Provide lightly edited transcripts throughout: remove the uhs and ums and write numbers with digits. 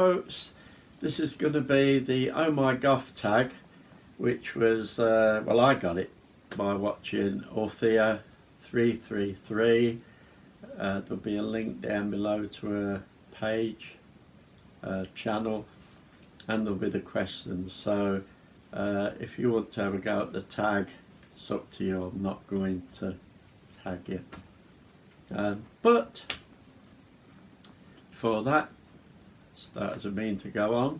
folks, this is going to be the My Goth Tag, which was, well, I got it by watching Orthea 333. There'll be a link down below to her page, channel, and there'll be the questions. So if you want to have a go at the tag, it's up to you. I'm not going to tag you. But for that, start as a mean to go on.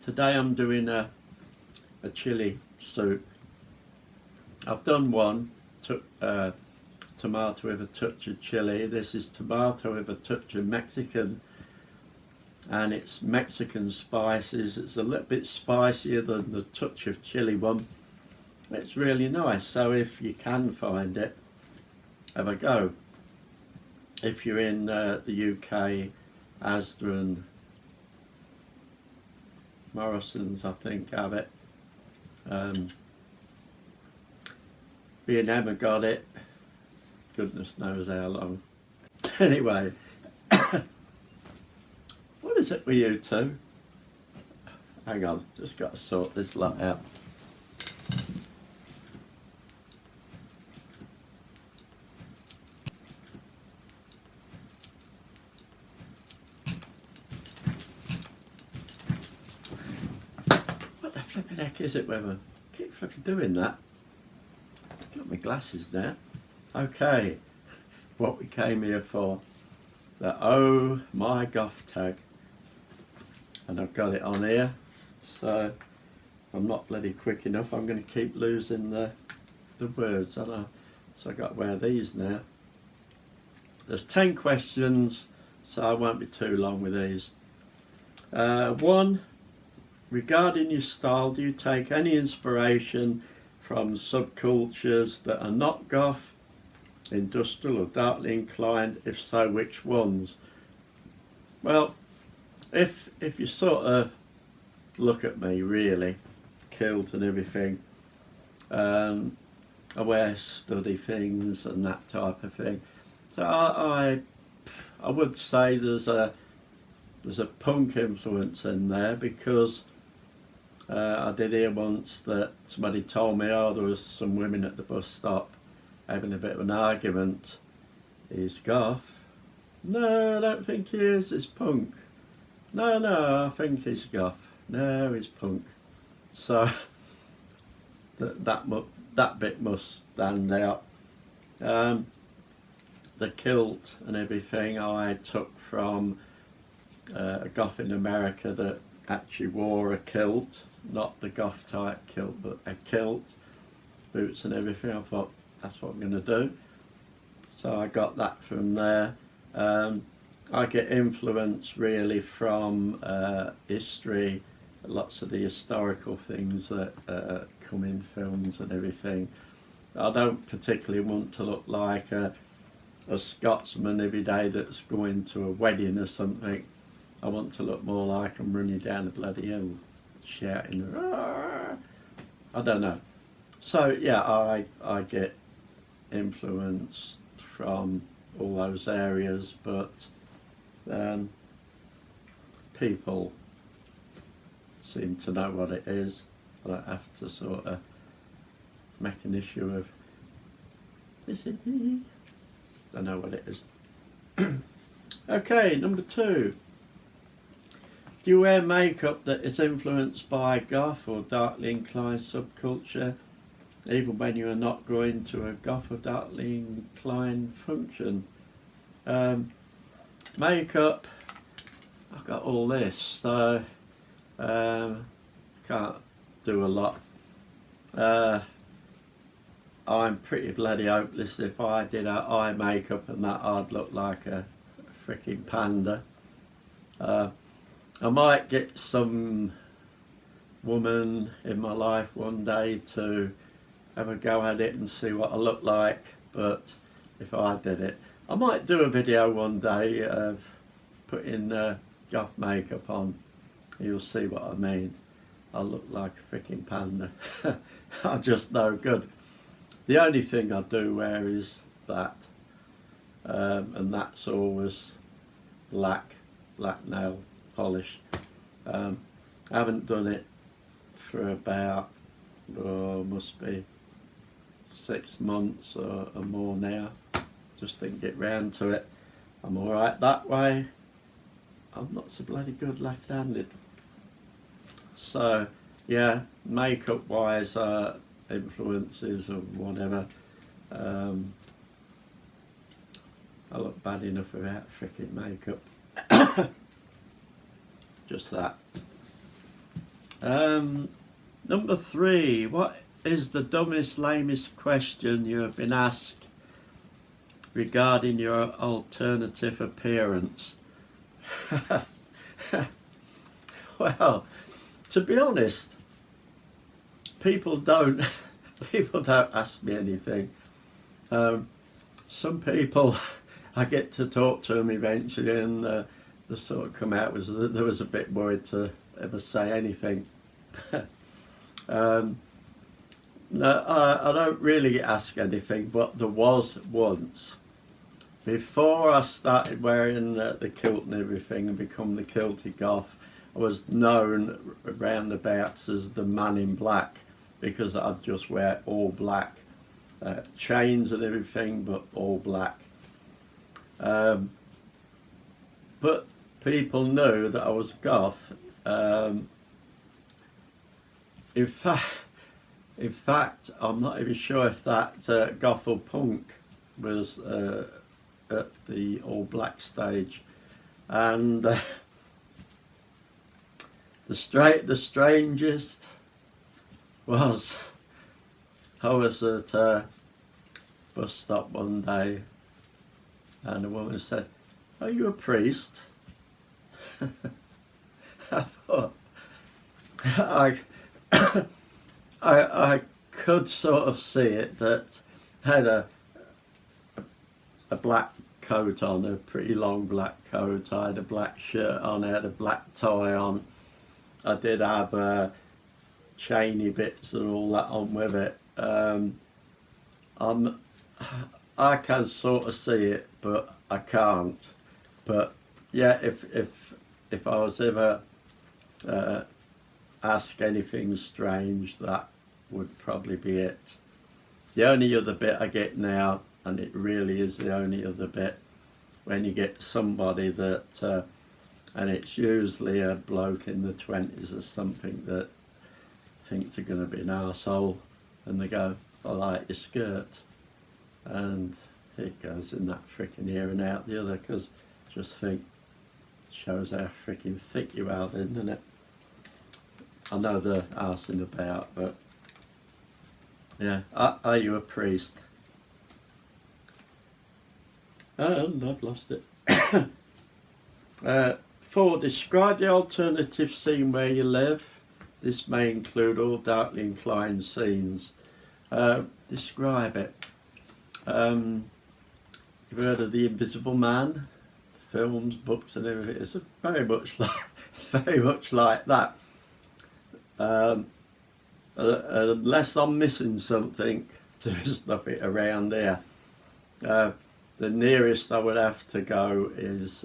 Today I'm doing a chili soup. I've done one, tomato with a touch of chili. This is tomato with a touch of Mexican, and it's Mexican spices. It's a little bit spicier than the touch of chili one. It's really nice, so if you can find it, have a go. If you're in the UK, Asda and Morrison's, I think, have it. Me and Emma got it. Goodness knows how long. Anyway, what is it with you two? Hang on, just got to sort this lot out. What the flipping heck is it with them? Keep flipping doing that. Got my glasses now. Okay, what we came here for, the My Goth Tag, and I've got it on here, so if I'm not bloody quick enough, I'm going to keep losing the words, I know. So I've got to wear these now. There's 10 questions, so I won't be too long with these. 1, regarding your style, do you take any inspiration from subcultures that are not goth, industrial or darkly inclined? If so, which ones? Well, if you sort of look at me, really, kilt and everything, I wear study things and that type of thing. So I would say there's a punk influence in there, because I did hear once that somebody told me, oh, there was some women at the bus stop having a bit of an argument. He's goth. No, I don't think he is, he's punk. No, I think he's goth. No, he's punk. So that bit must stand out. The kilt and everything I took from a goth in America that actually wore a kilt. Not the goth type kilt, but a kilt, boots and everything. I thought, that's what I'm going to do. So I got that from there. I get influence really from history, lots of the historical things that come in films and everything. I don't particularly want to look like a Scotsman every day that's going to a wedding or something. I want to look more like I'm running down a bloody hill shouting, "Arr!" I don't know. So yeah, I get influence from all those areas, but people seem to know what it is. I don't have to sort of make an issue of, is it me? I know what it is. Okay, number 2. Do you wear makeup that is influenced by goth or darkly inclined subculture, even when you are not going to a goth or darkly inclined function? Makeup, I've got all this, so can't do a lot. I'm pretty bloody hopeless. If I did eye makeup and that, I'd look like a freaking panda. I might get some woman in my life one day to have a go at it and see what I look like, but if I did it, I might do a video one day of putting goth makeup on. You'll see what I mean. I look like a freaking panda. I'm just no good. The only thing I do wear is that, and that's always black nail polish. I haven't done it for about, must be 6 months or more now. Just didn't get round to it. I'm alright that way. I'm not so bloody good left-handed. So yeah, makeup wise, influences or whatever, I look bad enough without freaking makeup. Just that. Number 3, what is the dumbest, lamest question you have been asked regarding your alternative appearance? Well, to be honest, people don't ask me anything. Some people, I get to talk to them eventually, and they sort of come out was they was a bit worried to ever say anything. No, I don't really ask anything, but there was once. Before I started wearing the kilt and everything and become the kilty goth, I was known roundabouts as the man in black, because I'd just wear all black, chains and everything, but all black. But people knew that I was goth. In fact, I'm not even sure if that goth or punk was at the all black stage, and the strangest was, I was at a bus stop one day, and a woman said, "Are you a priest?" I thought, I could sort of see it, that I had a black coat on, a pretty long black coat. I had a black shirt on, I had a black tie on. I did have chainy bits and all that on with it. I can sort of see it, but I can't. But yeah, if I was ever asked anything strange, that would probably be it. The only other bit I get now, and it really is the only other bit, when you get somebody that, and it's usually a bloke in the 20s or something, that thinks they're going to be an arsehole, and they go, "I like your skirt," and it goes in that frickin' ear and out the other, because just think, shows how frickin' thick you are then, doesn't it? I know they're arsing about, but yeah. Are you a priest? And I've lost it. 4, describe the alternative scene where you live. This may include all darkly inclined scenes. Describe it. You've heard of The Invisible Man? Films, books and everything. It's very much like that. Unless I'm missing something, there's nothing around here. The nearest I would have to go is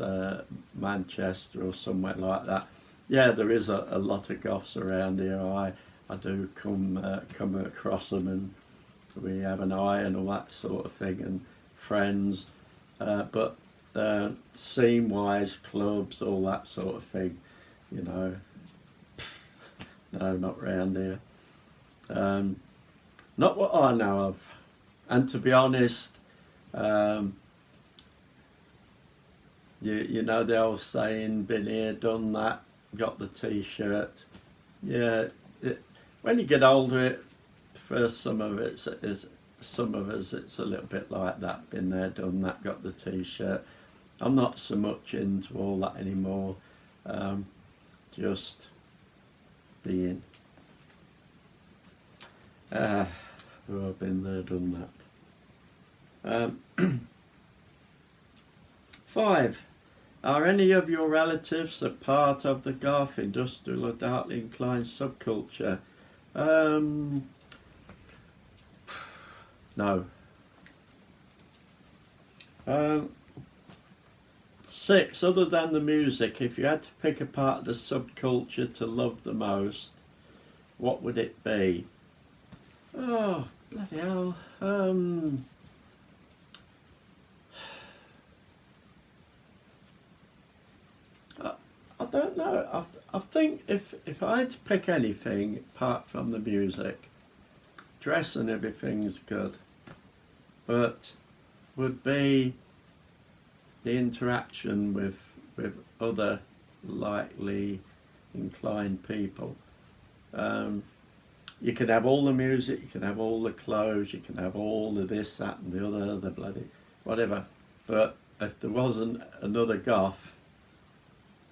Manchester or somewhere like that. Yeah, there is a lot of goths around here. I do come across them, and we have an eye and all that sort of thing, and friends. But scene-wise, clubs, all that sort of thing, you know, no, not round here. Not what I know of. And to be honest, you know the old saying, been here, done that, got the t-shirt. Yeah, when you get older, for some of us it's a little bit like that, been there, done that, got the t-shirt. I'm not so much into all that anymore. Just being. I've been there, done that. 5. Are any of your relatives a part of the goth, industrial or darkly inclined subculture? No. 6, other than the music, if you had to pick a part of the subculture to love the most, what would it be? Oh, bloody hell. I don't know. I think if I had to pick anything apart from the music, dress and everything's good, but would be the interaction with other likely inclined people. You can have all the music, you can have all the clothes, you can have all the this, that and the other, the bloody whatever, but if there wasn't another goth,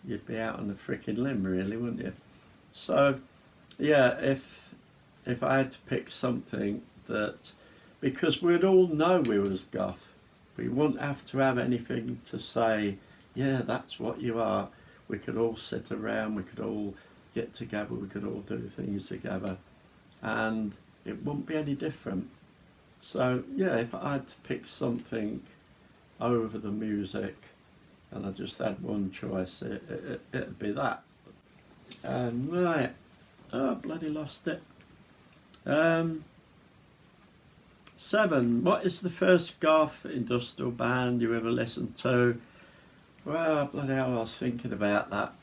you'd be out on a freaking limb really, wouldn't you? So yeah, if I had to pick something that, because we'd all know we was goth, we wouldn't have to have anything to say, yeah, that's what you are. We could all sit around, we could all get together, we could all do things together, and it wouldn't be any different. So yeah, if I had to pick something over the music and I just had one choice, it'd be that. Right, oh, bloody lost it. 7, what is the first goth industrial band you ever listened to? Well, bloody hell, I was thinking about that.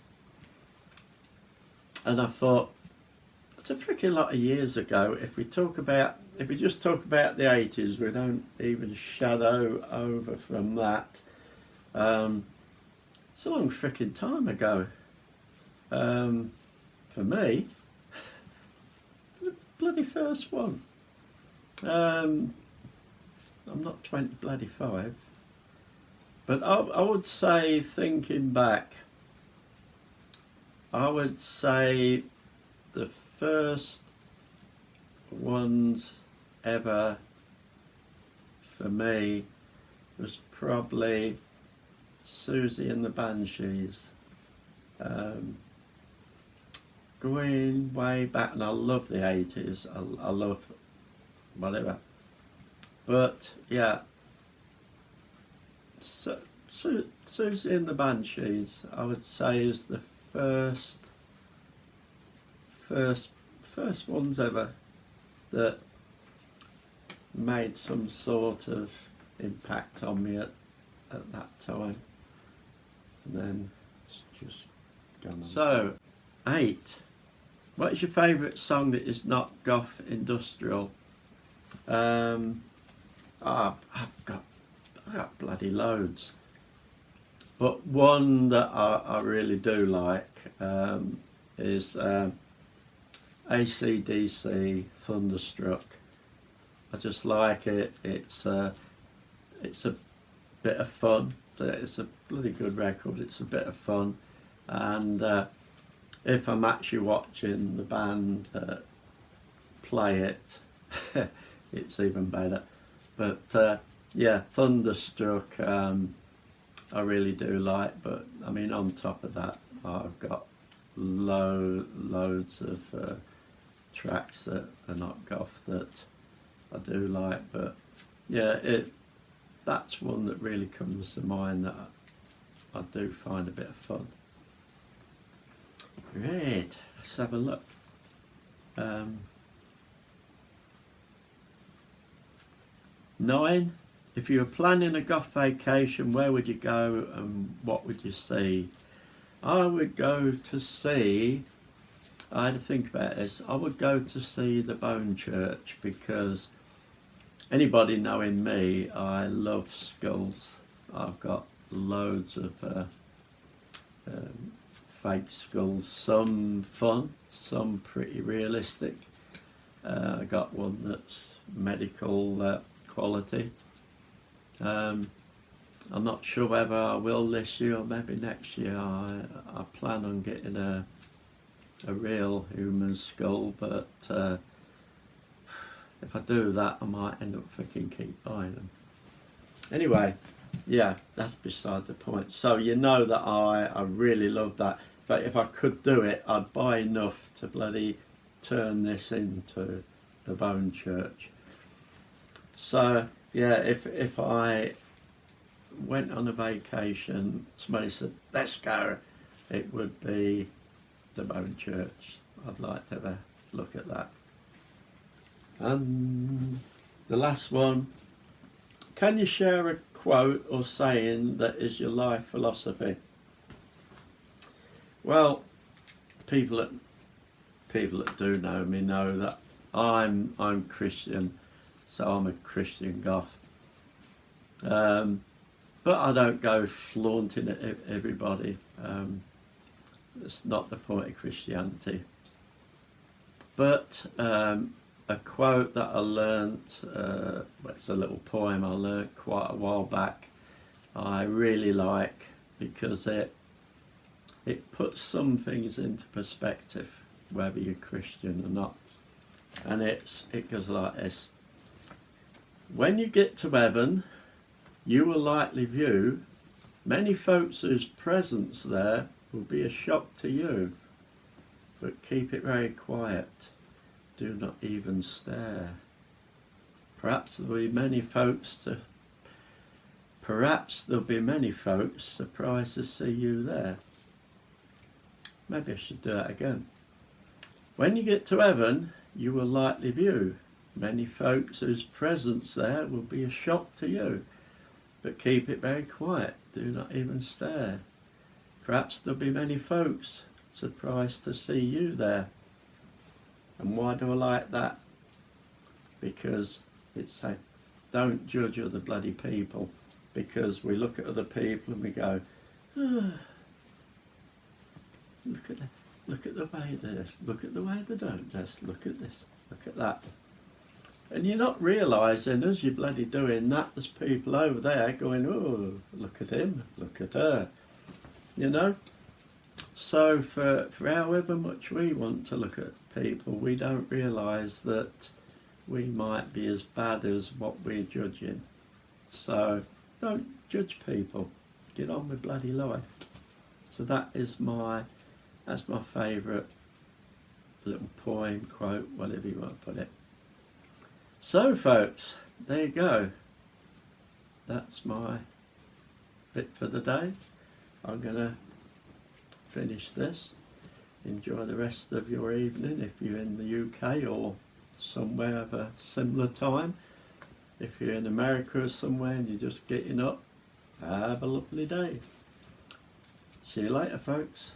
And I thought, it's a freaking lot of years ago. If we just talk about the 80s, we don't even shadow over from that. It's a long freaking time ago. For me, the bloody first one. I'm not 20 bloody 5, but I would say, thinking back, I would say the first ones ever for me was probably Susie and the Banshees. Going way back, and I love the 80s, I love whatever, but yeah, Susie and the Banshees, I would say, is the first ones ever that made some sort of impact on me at that time, and then it's just gone on. So 8, what is your favourite song that is not goth industrial? I've got bloody loads, but one that I really do like is AC/DC Thunderstruck. I just like it. It's a bit of fun. It's a bloody good record. It's a bit of fun, and if I'm actually watching the band play it, it's even better. But yeah, Thunderstruck I really do like, but I mean, on top of that, I've got loads of tracks that are not goth that I do like, but yeah, that's one that really comes to mind that I do find a bit of fun. Great, let's have a look. 9, if you were planning a goth vacation, where would you go and what would you see? I would go to see, I had to think about this, I would go to see the Bone Church, because anybody knowing me, I love skulls. I've got loads of fake skulls, some fun, some pretty realistic. I got one that's medical quality. I'm not sure whether I will this year or maybe next year. I plan on getting a real human skull, but if I do that, I might end up freaking keep buying them. Anyway, yeah, that's beside the point. So you know that I really love that. But if I could do it, I'd buy enough to bloody turn this into the Bone Church. So yeah, if I went on a vacation, somebody said, let's go, it would be the Bone Church. I'd like to have a look at that. And the last one, can you share a quote or saying that is your life philosophy? Well, people that do know me know that I'm Christian, so I'm a Christian goth. But I don't go flaunting at everybody. It's not the point of Christianity. But a quote that I learnt, it's a little poem I learnt quite a while back, I really like, because it puts some things into perspective, whether you're Christian or not. And it goes like this: when you get to heaven, you will likely view many folks whose presence there will be a shock to you, but keep it very quiet. Do not even stare. Perhaps there'll be many folks surprised to see you there. Maybe I should do that again. When you get to heaven, you will likely view many folks whose presence there will be a shock to you, but keep it very quiet. Do not even stare. Perhaps there'll be many folks surprised to see you there. And why do I like that? Because it's saying, don't judge other bloody people, because we look at other people and we go, oh, look at the way they dress, look at the way they don't dress, look at this, look at that. And you're not realising as you're bloody doing that, there's people over there going, oh, look at him, look at her, you know. So for however much we want to look at people, we don't realise that we might be as bad as what we're judging. So don't judge people, get on with bloody life. So that's my favourite little poem, quote, whatever you want to put it. So folks, there you go. That's my bit for the day. I'm going to finish this. Enjoy the rest of your evening if you're in the UK or somewhere of a similar time. If you're in America or somewhere and you're just getting up, have a lovely day. See you later, folks.